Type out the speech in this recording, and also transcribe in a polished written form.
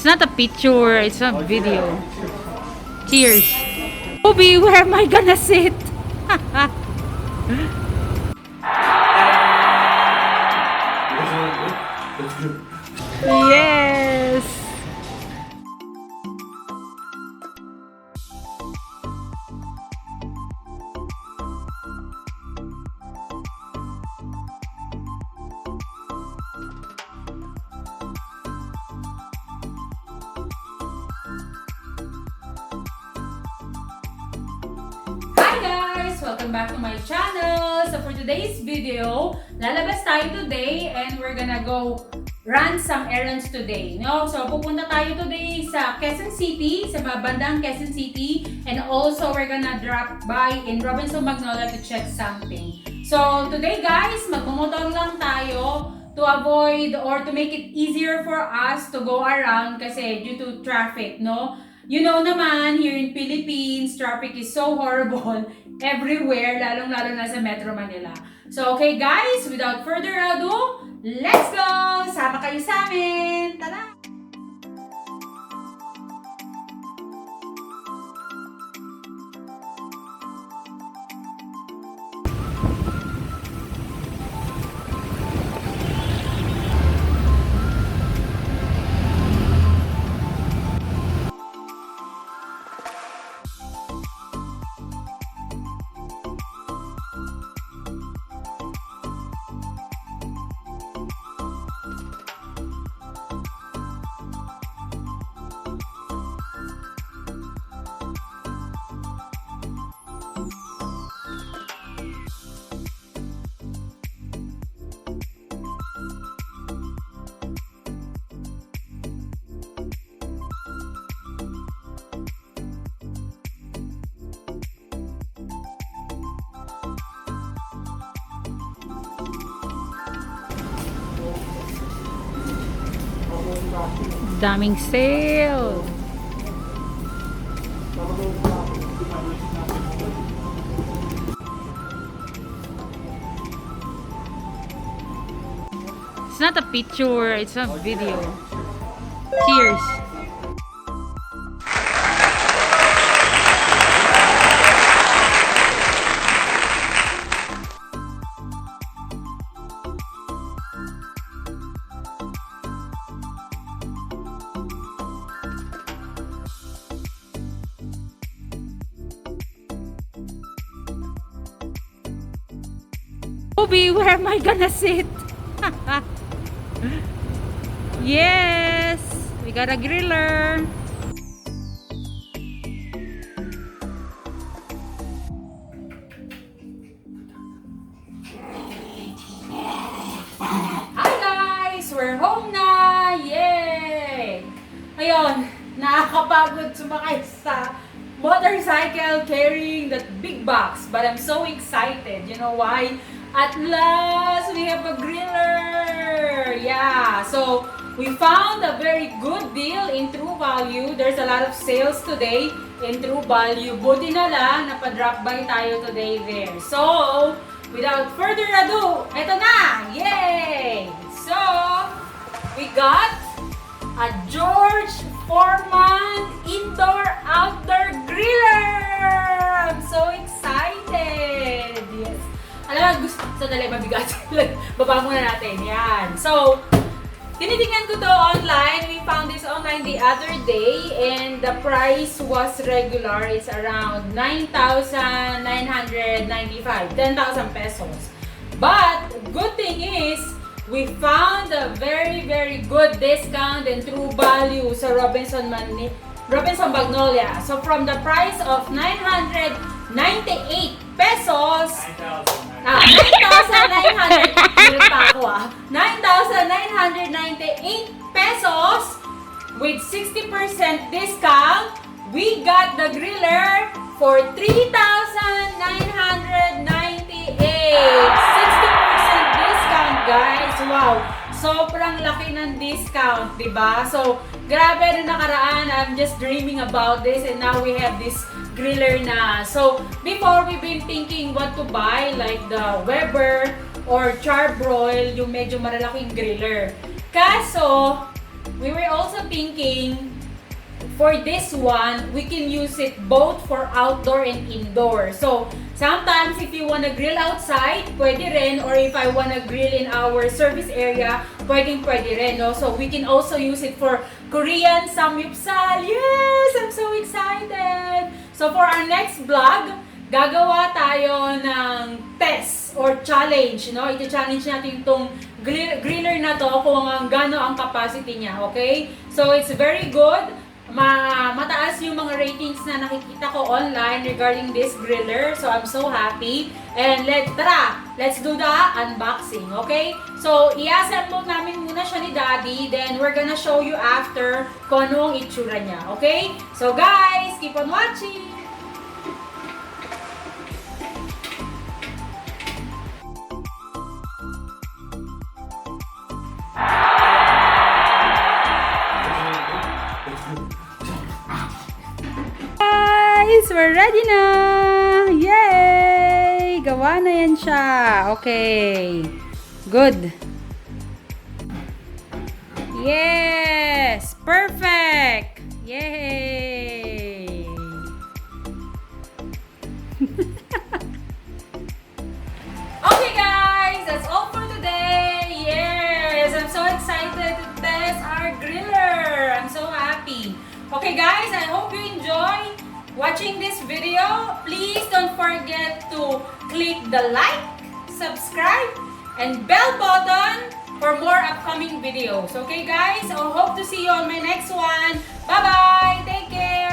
It's not a picture, it's a video. Cheers. Bobby, where am I gonna sit? Yes. Hi guys! Welcome back to my channel. So for today's video, lalabas tayo today and we're gonna go run some errands today. No? So pupunta tayo today sa Quezon City, sa bandang Quezon City, and also we're gonna drop by in Robinson Magnolia to check something. So today guys, magmumotor lang tayo to avoid or to make it easier for us to go around kasi due to traffic, no? You know naman, here in Philippines, traffic is so horrible everywhere, lalong-lalo na sa Metro Manila. So, okay guys, without further ado, let's go! Sama kayo sa amin! Tara! Daming sale. It's not a picture, it's a video. Cheers. Bobby, where am I gonna sit? Yes, we got a griller. Hi guys, we're home na! Yay! Ayun, nakakapagod sumakay sa motorcycle carrying that big box, but I'm so excited. You know why? At last, we have a griller! Yeah, so we found a very good deal in True Value. There's a lot of sales today in True Value. Buti na lang, napadrop by tayo today there. So, without further ado, eto na! Yay! So, we got a George Foreman indoor-outdoor griller! I'm so excited! Yes. Alam mo, gusto, sandali, mabigat. Baba muna natin. Yan. So, tinitingnan ko to online. We found this online the other day and the price was regular. It's around 9,995. 10,000 pesos. But, good thing is, we found a very, very good discount and True Value sa Robinson Magnolia. So, from the price of 998 pesos, 9,900 9,998 pesos with 60% discount, we got the griller for 3,998. 60% discount, guys. Wow. Sobrang laki ng discount, diba? So, grabe na nakaraan. I'm just dreaming about this and now we have this griller na. So, before we've been thinking what to buy, like the Weber or Charbroil, yung medyo malalaking griller. Kaso, we were also thinking for this one, we can use it both for outdoor and indoor. So, sometimes if you wanna grill outside, pwede rin. Or if I wanna grill in our service area, pwede rin. No? So, we can also use it for Korean samgyeopsal. Yes! I'm so excited! So, for our next vlog, gagawa tayo ng test or challenge. No? Iti-challenge natin itong griller na to kung gaano ang capacity niya. Okay? So, it's very good. Mataas yung mga ratings na nakikita ko online regarding this griller. So, I'm so happy. And let's do the unboxing, okay? So, i-assemble namin muna siya ni Daddy. Then, we're gonna show you after kung ano ang itsura niya, okay? So, guys, keep on watching! Guys, we're ready na! Yay! Gawa na yan siya. Okay. Good. Yes! Perfect! Yay! Okay guys, that's all for today. Yes! I'm so excited to test our griller. I'm so happy. Okay guys, I hope you enjoy watching this video. Please don't forget to click the like, subscribe, and bell button for more upcoming videos. Okay guys, I hope to see you on my next one. Bye bye! Take care!